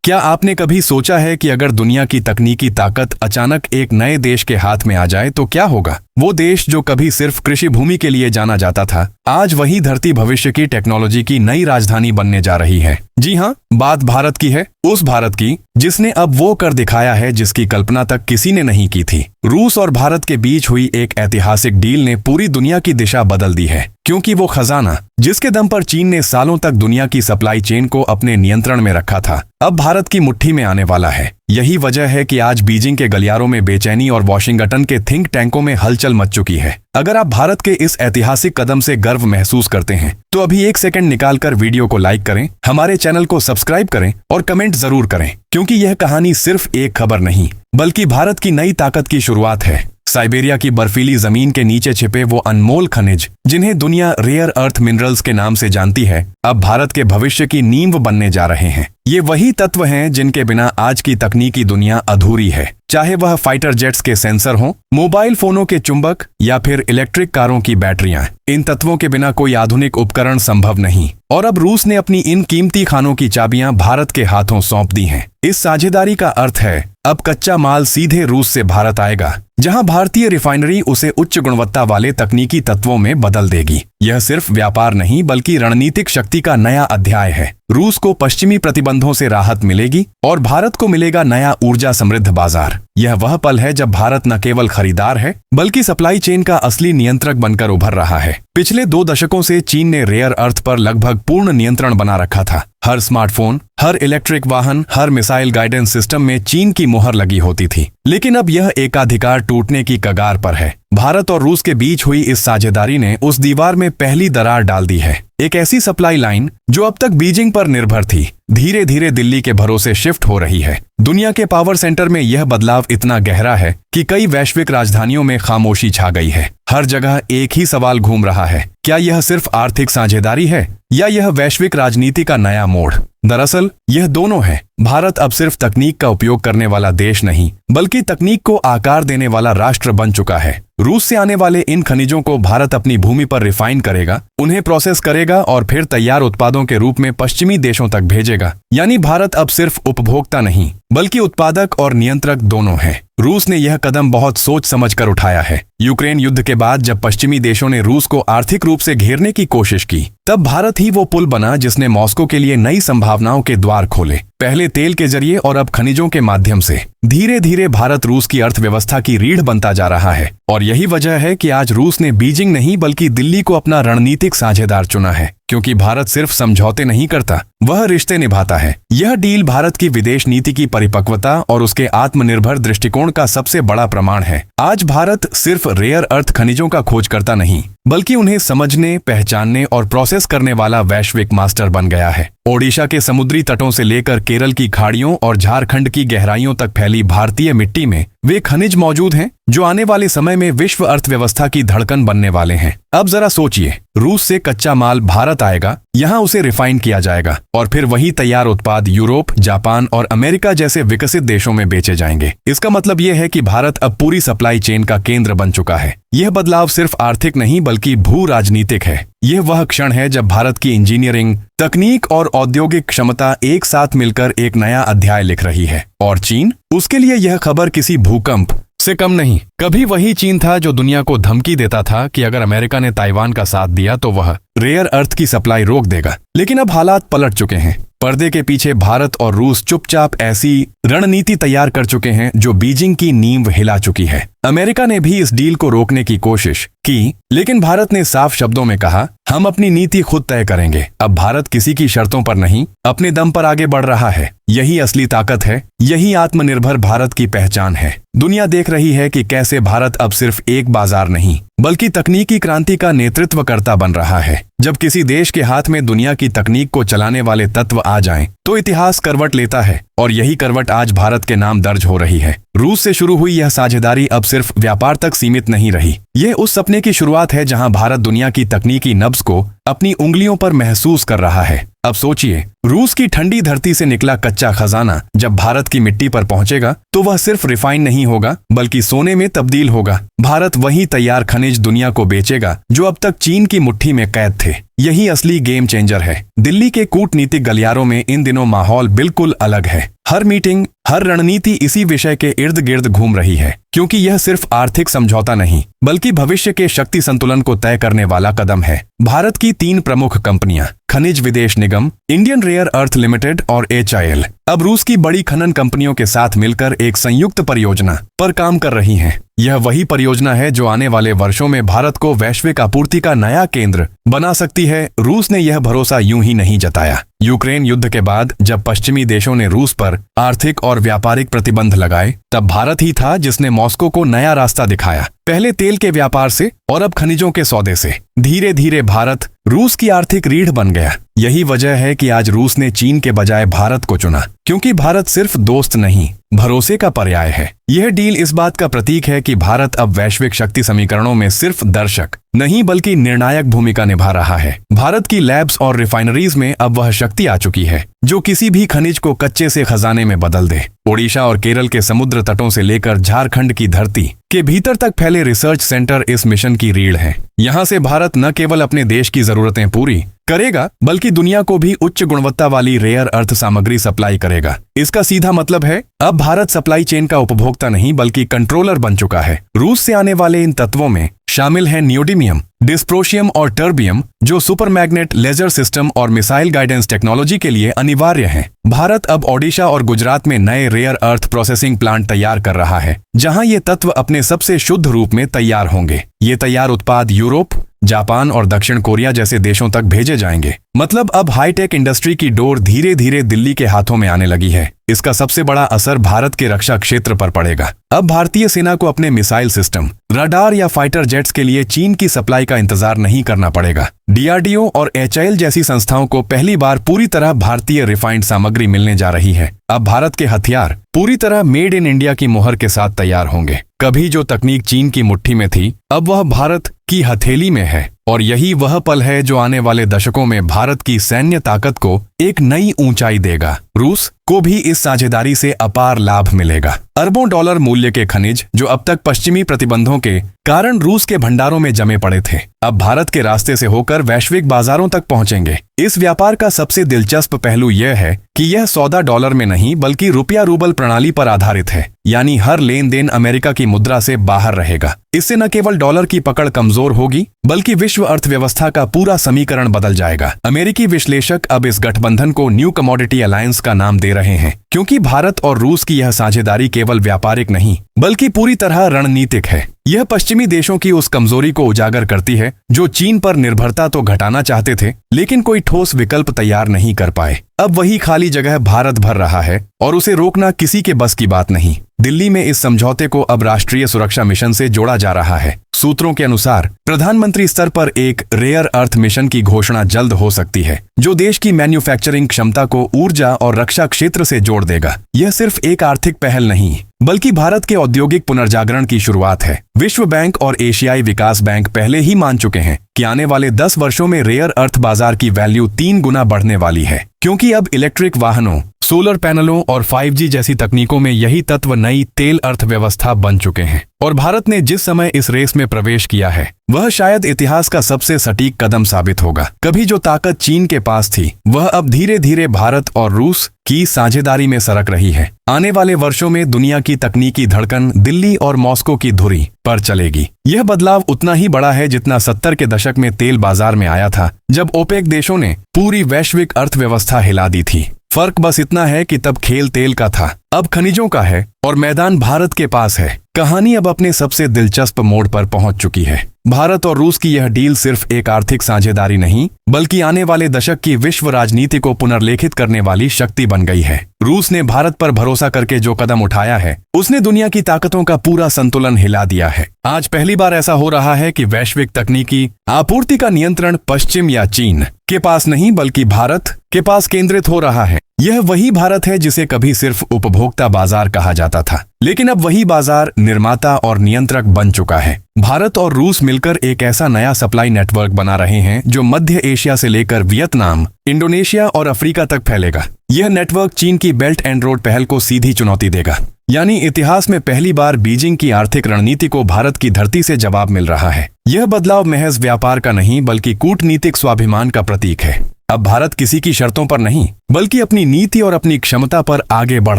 क्या आपने कभी सोचा है कि अगर दुनिया की तकनीकी ताकत अचानक एक नए देश के हाथ में आ जाए तो क्या होगा? वो देश जो कभी सिर्फ कृषि भूमि के लिए जाना जाता था, आज वही धरती भविष्य की टेक्नोलॉजी की नई राजधानी बनने जा रही है। जी हाँ, बात भारत की है, उस भारत की जिसने अब वो कर दिखाया है जिसकी कल्पना तक किसी ने नहीं की थी। रूस और भारत के बीच हुई एक ऐतिहासिक डील ने पूरी दुनिया की दिशा बदल दी है, क्योंकि वो खजाना जिसके दम पर चीन ने सालों तक दुनिया की सप्लाई चेन को अपने नियंत्रण में रखा था, अब भारत की मुट्ठी में आने वाला है। यही वजह है कि आज बीजिंग के गलियारों में बेचैनी और वॉशिंगटन के थिंक टैंकों में हलचल मच चुकी है। अगर आप भारत के इस ऐतिहासिक कदम से गर्व महसूस करते हैं तो अभी एक सेकंड निकालकर वीडियो को लाइक करें, हमारे चैनल को सब्सक्राइब करें और कमेंट जरूर करें, क्योंकि यह कहानी सिर्फ एक खबर नहीं बल्कि भारत की नई ताकत की शुरुआत है। साइबेरिया की बर्फीली जमीन के नीचे छिपे वो अनमोल खनिज जिन्हें दुनिया रेयर अर्थ मिनरल्स के नाम से जानती है, अब भारत के भविष्य की नींव बनने जा रहे हैं। ये वही तत्व हैं जिनके बिना आज की तकनीकी दुनिया अधूरी है, चाहे वह फाइटर जेट्स के सेंसर हों, मोबाइल फोनों के चुंबक या फिर इलेक्ट्रिक कारों की बैटरियां। इन तत्वों के बिना कोई आधुनिक उपकरण संभव नहीं। और अब रूस ने अपनी इन कीमती खानों की चाबियां भारत के हाथों सौंप दी हैं। इस साझेदारी का अर्थ है अब कच्चा माल सीधे रूस से भारत आएगा, जहां भारतीय रिफाइनरी उसे उच्च गुणवत्ता वाले तकनीकी तत्वों में बदल देगी। यह सिर्फ व्यापार नहीं बल्कि रणनीतिक शक्ति का नया अध्याय है। रूस को पश्चिमी प्रतिबंधों से राहत मिलेगी और भारत को मिलेगा नया ऊर्जा समृद्ध बाजार। यह वह पल है जब भारत न केवल खरीदार है बल्कि सप्लाई चेन का असली नियंत्रक बनकर उभर रहा है। पिछले 2 दशकों से चीन ने रेयर अर्थ पर लगभग पूर्ण नियंत्रण बना रखा था। हर स्मार्टफोन, हर इलेक्ट्रिक वाहन, हर मिसाइल गाइडेंस सिस्टम में चीन की मुहर लगी होती थी। लेकिन अब यह एकाधिकार टूटने की कगार पर है। भारत और रूस के बीच हुई इस साझेदारी ने उस दीवार में पहली दरार डाल दी है। एक ऐसी सप्लाई लाइन जो अब तक बीजिंग पर निर्भर थी, धीरे धीरे दिल्ली के भरोसे शिफ्ट हो रही है। दुनिया के पावर सेंटर में यह बदलाव इतना गहरा है कि कई वैश्विक राजधानियों में खामोशी छा गई है। हर जगह एक ही सवाल घूम रहा है, क्या यह सिर्फ आर्थिक साझेदारी है या यह वैश्विक राजनीति का नया मोड़? दरअसल यह दोनों है। भारत अब सिर्फ तकनीक का उपयोग करने वाला देश नहीं बल्कि तकनीक को आकार देने वाला राष्ट्र बन चुका है। रूस से आने वाले इन खनिजों को भारत अपनी भूमि पर रिफाइन करेगा, उन्हें प्रोसेस करेगा और फिर तैयार उत्पादों के रूप में पश्चिमी देशों तक भेजेगा। यानी भारत अब सिर्फ उपभोक्ता नहीं बल्कि उत्पादक और नियंत्रक दोनों है। रूस ने यह कदम बहुत सोच समझकर उठाया है। यूक्रेन युद्ध के बाद जब पश्चिमी देशों ने रूस को आर्थिक रूप से घेरने की कोशिश की, तब भारत ही वो पुल बना जिसने मॉस्को के लिए नई संभावनाओं के द्वार खोले। पहले तेल के जरिए और अब खनिजों के माध्यम से धीरे धीरे भारत रूस की अर्थव्यवस्था की रीढ़ बनता जा रहा है। और यही वजह है कि आज रूस ने बीजिंग नहीं बल्कि दिल्ली को अपना रणनीतिक साझेदार चुना है, क्योंकि भारत सिर्फ समझौते नहीं करता, वह रिश्ते निभाता है। यह डील भारत की विदेश नीति की परिपक्वता और उसके आत्मनिर्भर दृष्टिकोण का सबसे बड़ा प्रमाण है। आज भारत सिर्फ रेयर अर्थ खनिजों का खोज करता नहीं बल्कि उन्हें समझने, पहचानने और प्रोसेस करने वाला वैश्विक मास्टर बन गया है। ओडिशा के समुद्री तटों से लेकर केरल की खाड़ियों और झारखंड की गहराइयों तक फैली भारतीय मिट्टी में वे खनिज मौजूद हैं जो आने वाले समय में विश्व अर्थव्यवस्था की धड़कन बनने वाले हैं। अब जरा सोचिए, रूस से कच्चा माल भारत आएगा, यहाँ उसे रिफाइन किया जाएगा और फिर वही तैयार उत्पाद यूरोप, जापान और अमेरिका जैसे विकसित देशों में बेचे जाएंगे। इसका मतलब यह है कि भारत अब पूरी सप्लाई चेन का केंद्र बन चुका है। यह बदलाव सिर्फ आर्थिक नहीं बल्कि भू राजनीतिक है। यह वह क्षण है जब भारत की इंजीनियरिंग, तकनीक और औद्योगिक क्षमता एक साथ मिलकर एक नया अध्याय लिख रही है। और चीन, उसके लिए यह खबर किसी भूकंप से कम नहीं। कभी वही चीन था जो दुनिया को धमकी देता था कि अगर अमेरिका ने ताइवान का साथ दिया तो वह रेयर अर्थ की सप्लाई रोक देगा। लेकिन अब हालात पलट चुके हैं। पर्दे के पीछे भारत और रूस चुपचाप ऐसी रणनीति तैयार कर चुके हैं जो बीजिंग की नींव हिला चुकी है। अमेरिका ने भी इस डील को रोकने की कोशिश की, लेकिन भारत ने साफ शब्दों में कहा, हम अपनी नीति खुद तय करेंगे। अब भारत किसी की शर्तों पर नहीं, अपने दम पर आगे बढ़ रहा है। यही असली ताकत है, यही आत्मनिर्भर भारत की पहचान है। दुनिया देख रही है कि कैसे भारत अब सिर्फ एक बाजार नहीं बल्कि तकनीकी क्रांति का नेतृत्वकर्ता बन रहा है। जब किसी देश के हाथ में दुनिया की तकनीक को चलाने वाले तत्व आ जाएं, तो इतिहास करवट लेता है और यही करवट आज भारत के नाम दर्ज हो रही है। रूस से शुरू हुई यह साझेदारी अब सिर्फ व्यापार तक सीमित नहीं रही। यह उस सपने की शुरुआत है जहां भारत दुनिया की तकनीकी नब्ज को अपनी उंगलियों पर महसूस कर रहा है। अब सोचिए, रूस की ठंडी धरती से निकला कच्चा खजाना जब भारत की मिट्टी पर पहुंचेगा तो वह सिर्फ रिफाइन नहीं होगा बल्कि सोने में तब्दील होगा। भारत वही तैयार खनिज दुनिया को बेचेगा जो अब तक चीन की मुट्ठी में कैद थे। यही असली गेम चेंजर है। दिल्ली के कूटनीतिक गलियारों में इन दिनों माहौल बिल्कुल अलग है। हर मीटिंग, हर रणनीति इसी विषय के इर्द गिर्द घूम रही है, क्योंकि यह सिर्फ आर्थिक समझौता नहीं बल्कि भविष्य के शक्ति संतुलन को तय करने वाला कदम है। भारत की 3 प्रमुख कंपनियां, खनिज विदेश निगम, इंडियन रेयर अर्थ लिमिटेड और HIL, अब रूस की बड़ी खनन कंपनियों के साथ मिलकर एक संयुक्त परियोजना पर काम कर रही हैं। यह वही परियोजना है जो आने वाले वर्षों में भारत को वैश्विक आपूर्ति का नया केंद्र बना सकती है। रूस ने यह भरोसा यूं ही नहीं जताया। यूक्रेन युद्ध के बाद जब पश्चिमी देशों ने रूस पर आर्थिक और व्यापारिक प्रतिबंध लगाए, तब भारत ही था जिसने मॉस्को को नया रास्ता दिखाया। पहले तेल के व्यापार से और अब खनिजों के सौदे से धीरे धीरे भारत रूस की आर्थिक रीढ़ बन गया। यही वजह है कि आज रूस ने चीन के बजाय भारत को चुना, क्योंकि भारत सिर्फ दोस्त नहीं, भरोसे का पर्याय है। यह डील इस बात का प्रतीक है कि भारत अब वैश्विक शक्ति समीकरणों में सिर्फ दर्शक नहीं बल्कि निर्णायक भूमिका निभा रहा है। भारत की लैब्स और रिफाइनरीज में अब वह शक्ति आ चुकी है जो किसी भी खनिज को कच्चे से खजाने में बदल दे। ओडिशा और केरल के समुद्र तटों से लेकर झारखंड की धरती के भीतर तक फैले रिसर्च सेंटर इस मिशन की रीढ़ हैं। यहाँ से भारत न केवल अपने देश की जरूरतें पूरी करेगा बल्कि दुनिया को भी उच्च गुणवत्ता वाली रेयर अर्थ सामग्री सप्लाई करेगा। इसका सीधा मतलब है अब भारत सप्लाई चेन का उपभोक्ता नहीं बल्कि कंट्रोलर बन चुका है। रूस से आने वाले इन तत्वों में शामिल हैं नियोडिमियम, डिस्प्रोशियम और टर्बियम, जो सुपर मैग्नेट, लेजर सिस्टम और मिसाइल गाइडेंस टेक्नोलॉजी के लिए अनिवार्य हैं। भारत अब ओडिशा और गुजरात में नए रेयर अर्थ प्रोसेसिंग प्लांट तैयार कर रहा है, जहां ये तत्व अपने सबसे शुद्ध रूप में तैयार होंगे। ये तैयार उत्पाद यूरोप, जापान और दक्षिण कोरिया जैसे देशों तक भेजे जाएंगे। मतलब अब हाईटेक इंडस्ट्री की डोर धीरे धीरे दिल्ली के हाथों में आने लगी है। इसका सबसे बड़ा असर भारत के रक्षा क्षेत्र पर पड़ेगा। अब भारतीय सेना को अपने मिसाइल सिस्टम, रडार या फाइटर जेट्स के लिए चीन की सप्लाई का इंतजार नहीं करना पड़ेगा। DRDO और HIL जैसी संस्थाओं को पहली बार पूरी तरह भारतीय रिफाइंड सामग्री मिलने जा रही है। अब भारत के हथियार पूरी तरह मेड इन इंडिया की मुहर के साथ तैयार होंगे। कभी जो तकनीक चीन की मुट्ठी में थी, अब वह भारत की हथेली में है। और यही वह पल है जो आने वाले दशकों में भारत की सैन्य ताकत को एक नई ऊंचाई देगा। रूस को भी इस साझेदारी से अपार लाभ मिलेगा। अरबों डॉलर मूल्य के खनिज जो अब तक पश्चिमी प्रतिबंधों के कारण रूस के भंडारों में जमे पड़े थे, अब भारत के रास्ते से होकर वैश्विक बाजारों तक पहुंचेंगे। इस व्यापार का सबसे दिलचस्प पहलू यह है कि यह सौदा डॉलर में नहीं बल्कि रुपया रूबल प्रणाली पर आधारित है, यानी हर लेन देन अमेरिका की मुद्रा से बाहर रहेगा। इससे न केवल डॉलर की पकड़ कमजोर होगी बल्कि विश्व अर्थव्यवस्था का पूरा समीकरण बदल जाएगा। अमेरिकी विश्लेषक अब इस गठबंधन को न्यू कमोडिटी अलायंस का नाम दे रहे हैं, क्योंकि भारत और रूस की यह साझेदारी केवल व्यापारिक नहीं बल्कि पूरी तरह रणनीतिक है। यह पश्चिमी देशों की उस कमजोरी को उजागर करती है जो चीन पर निर्भरता तो घटाना चाहते थे लेकिन कोई ठोस विकल्प तैयार नहीं कर पाए। अब वही खाली जगह भारत भर रहा है और उसे रोकना किसी के बस की बात नहीं। दिल्ली में इस समझौते को अब राष्ट्रीय सुरक्षा मिशन से जोड़ा जा रहा है। सूत्रों के अनुसार प्रधानमंत्री स्तर पर एक रेयर अर्थ मिशन की घोषणा जल्द हो सकती है, जो देश की मैन्युफैक्चरिंग क्षमता को ऊर्जा और रक्षा क्षेत्र से जोड़ देगा। यह सिर्फ एक आर्थिक पहल नहीं बल्कि भारत के औद्योगिक पुनर्जागरण की शुरुआत है। विश्व बैंक और एशियाई विकास बैंक पहले ही मान चुके हैं कि आने वाले 10 वर्षों में रेयर अर्थ बाजार की वैल्यू 3 गुना बढ़ने वाली है, क्योंकि अब इलेक्ट्रिक वाहनों, सोलर पैनलों और 5G जैसी तकनीकों में यही तत्व नई तेल अर्थव्यवस्था बन चुके हैं। और भारत ने जिस समय इस रेस में प्रवेश किया है वह शायद इतिहास का सबसे सटीक कदम साबित होगा। कभी जो ताकत चीन के पास थी वह अब धीरे धीरे भारत और रूस की साझेदारी में सरक रही है। आने वाले वर्षों में दुनिया की तकनीकी धड़कन दिल्ली और मॉस्को की धुरी पर चलेगी। यह बदलाव उतना ही बड़ा है जितना 70 के दशक में तेल बाजार में आया था, जब ओपेक देशों ने पूरी वैश्विक अर्थव्यवस्था हिला दी थी। फर्क बस इतना है कि तब खेल तेल का था, अब खनिजों का है और मैदान भारत के पास है। कहानी अब अपने सबसे दिलचस्प मोड़ पर पहुंच चुकी है। भारत और रूस की यह डील सिर्फ एक आर्थिक साझेदारी नहीं बल्कि आने वाले दशक की विश्व राजनीति को पुनर्लेखित करने वाली शक्ति बन गई है। रूस ने भारत पर भरोसा करके जो कदम उठाया है उसने दुनिया की ताकतों का पूरा संतुलन हिला दिया है। आज पहली बार ऐसा हो रहा है कि वैश्विक तकनीकी आपूर्ति का नियंत्रण पश्चिम या चीन के पास नहीं बल्कि भारत के पास केंद्रित हो रहा है। यह वही भारत है जिसे कभी सिर्फ उपभोक्ता बाजार कहा जाता था, लेकिन अब वही बाजार निर्माता और नियंत्रक बन चुका है। भारत और रूस मिलकर एक ऐसा नया सप्लाई नेटवर्क बना रहे हैं जो मध्य एशिया से लेकर वियतनाम, इंडोनेशिया और अफ्रीका तक फैलेगा। यह नेटवर्क चीन की बेल्ट एंड रोड पहल को सीधी चुनौती देगा। यानी इतिहास में पहली बार बीजिंग की आर्थिक रणनीति को भारत की धरती से जवाब मिल रहा है। यह बदलाव महज व्यापार का नहीं बल्कि कूटनीतिक स्वाभिमान का प्रतीक है। अब भारत किसी की शर्तों पर नहीं बल्कि अपनी नीति और अपनी क्षमता पर आगे बढ़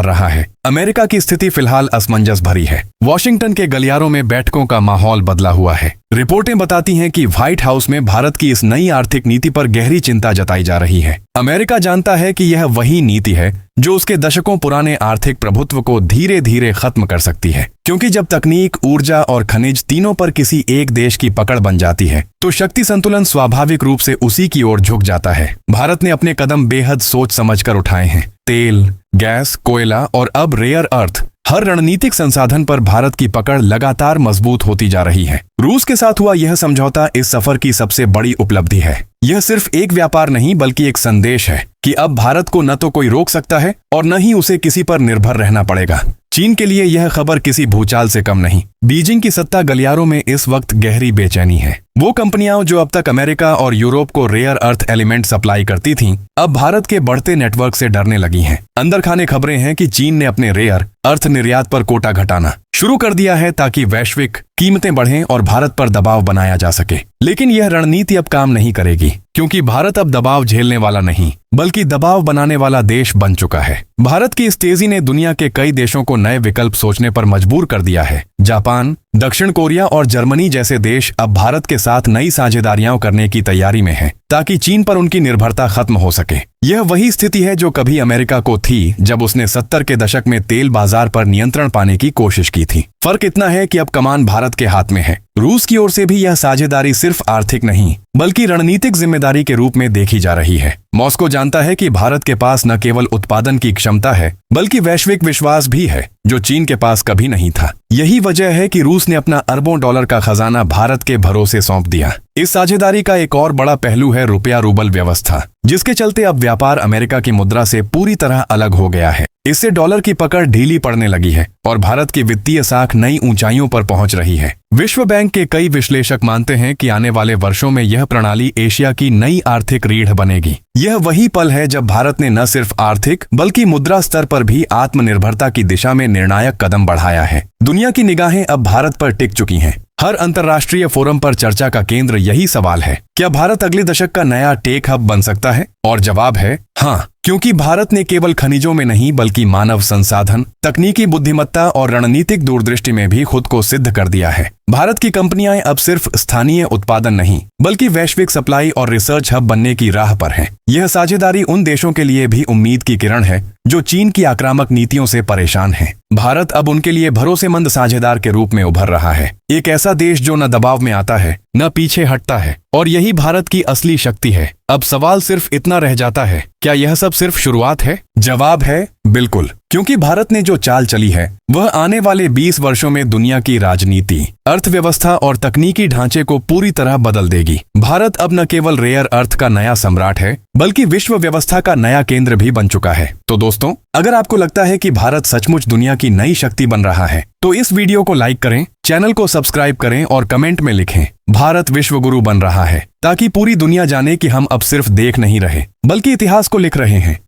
रहा है। अमेरिका की स्थिति फिलहाल असमंजस भरी है। वॉशिंगटन के गलियारों में बैठकों का माहौल बदला हुआ है। रिपोर्टें बताती हैं कि व्हाइट हाउस में भारत की इस नई आर्थिक नीति पर गहरी चिंता जताई जा रही है। अमेरिका जानता है कि यह वही नीति है जो उसके दशकों पुराने आर्थिक प्रभुत्व को धीरे धीरे खत्म कर सकती है, क्योंकि जब तकनीक, ऊर्जा और खनिज तीनों पर किसी एक देश की पकड़ बन जाती है तो शक्ति संतुलन स्वाभाविक रूप से उसी की ओर झुक जाता है। भारत ने अपने कदम बेहद सोच समझकर उठाए हैं। तेल, गैस, कोयला और अब रेयर अर्थ, हर रणनीतिक संसाधन पर भारत की पकड़ लगातार मजबूत होती जा रही है। रूस के साथ हुआ यह समझौता इस सफर की सबसे बड़ी उपलब्धि है। यह सिर्फ एक व्यापार नहीं बल्कि एक संदेश है कि अब भारत को न तो कोई रोक सकता है और न ही उसे किसी पर निर्भर रहना पड़ेगा। चीन के लिए यह खबर किसी भूचाल से कम नहीं। बीजिंग की सत्ता गलियारों में इस वक्त गहरी बेचैनी है। वो कंपनियां जो अब तक अमेरिका और यूरोप को रेयर अर्थ एलिमेंट सप्लाई करती थीं, अब भारत के बढ़ते नेटवर्क से डरने लगी हैं। अंदर खाने खबरें हैं कि चीन ने अपने रेयर अर्थ निर्यात पर कोटा घटाना शुरू कर दिया है ताकि वैश्विक कीमतें बढ़ें और भारत पर दबाव बनाया जा सके। लेकिन यह रणनीति अब काम नहीं करेगी, क्योंकि भारत अब दबाव झेलने वाला नहीं बल्कि दबाव बनाने वाला देश बन चुका है। भारत की इस तेजी ने दुनिया के कई देशों को नए विकल्प सोचने पर मजबूर कर दिया है। जापान, दक्षिण कोरिया और जर्मनी जैसे देश अब भारत के साथ नई साझेदारियां करने की तैयारी में हैं, ताकि चीन पर उनकी निर्भरता खत्म हो सके। यह वही स्थिति है जो कभी अमेरिका को थी जब उसने 70 के दशक में तेल बाजार पर नियंत्रण पाने की कोशिश की थी। फर्क इतना है कि अब कमान भारत के हाथ में है। रूस की ओर से भी यह साझेदारी सिर्फ आर्थिक नहीं बल्कि रणनीतिक जिम्मेदारी के रूप में देखी जा रही है। मॉस्को जानता है कि भारत के पास न केवल उत्पादन की क्षमता है बल्कि वैश्विक विश्वास भी है, जो चीन के पास कभी नहीं था। यही वजह है कि रूस ने अपना अरबों डॉलर का खजाना भारत के भरोसे सौंप दिया। इस साझेदारी का एक और बड़ा पहलू है रुपया रूबल व्यवस्था, जिसके चलते अब व्यापार अमेरिका की मुद्रा से पूरी तरह अलग हो गया है। इससे डॉलर की पकड़ ढीली पड़ने लगी है और भारत की वित्तीय साख नई ऊंचाइयों पर पहुंच रही है। विश्व बैंक के कई विश्लेषक मानते हैं कि आने वाले वर्षों में यह प्रणाली एशिया की नई आर्थिक रीढ़ बनेगी। यह वही पल है जब भारत ने न सिर्फ आर्थिक बल्कि मुद्रा स्तर पर भी आत्मनिर्भरता की दिशा में निर्णायक कदम बढ़ाया है। दुनिया की निगाहें अब भारत पर टिक चुकी हैं। हर अंतर्राष्ट्रीय फोरम पर चर्चा का केंद्र यही सवाल है, क्या भारत अगले दशक का नया टेक हब बन सकता है? और जवाब है हाँ, क्योंकि भारत ने केवल खनिजों में नहीं बल्कि मानव संसाधन, तकनीकी बुद्धिमत्ता और रणनीतिक दूरदृष्टि में भी खुद को सिद्ध कर दिया है। भारत की कंपनियां अब सिर्फ स्थानीय उत्पादन नहीं बल्कि वैश्विक सप्लाई और रिसर्च हब बनने की राह पर हैं। यह साझेदारी उन देशों के लिए भी उम्मीद की किरण है जो चीन की आक्रामक नीतियों से परेशान हैं। भारत अब उनके लिए भरोसेमंद साझेदार के रूप में उभर रहा है, एक ऐसा देश जो न दबाव में आता है न पीछे हटता है, और यही भारत की असली शक्ति है। अब सवाल सिर्फ इतना रह जाता है, क्या यह सब सिर्फ शुरुआत है? जवाब है बिल्कुल, क्योंकि भारत ने जो चाल चली है वह आने वाले 20 वर्षों में दुनिया की राजनीति, अर्थव्यवस्था और तकनीकी ढांचे को पूरी तरह बदल देगी। भारत अब न केवल रेयर अर्थ का नया सम्राट है बल्कि विश्व व्यवस्था का नया केंद्र भी बन चुका है। तो दोस्तों, अगर आपको लगता है कि भारत सचमुच दुनिया की नई शक्ति बन रहा है तो इस वीडियो को लाइक करें, चैनल को सब्सक्राइब करें और कमेंट में लिखें भारत विश्व गुरु बन रहा है, ताकि पूरी दुनिया जाने कि हम अब सिर्फ देख नहीं रहे बल्कि इतिहास को लिख रहे हैं।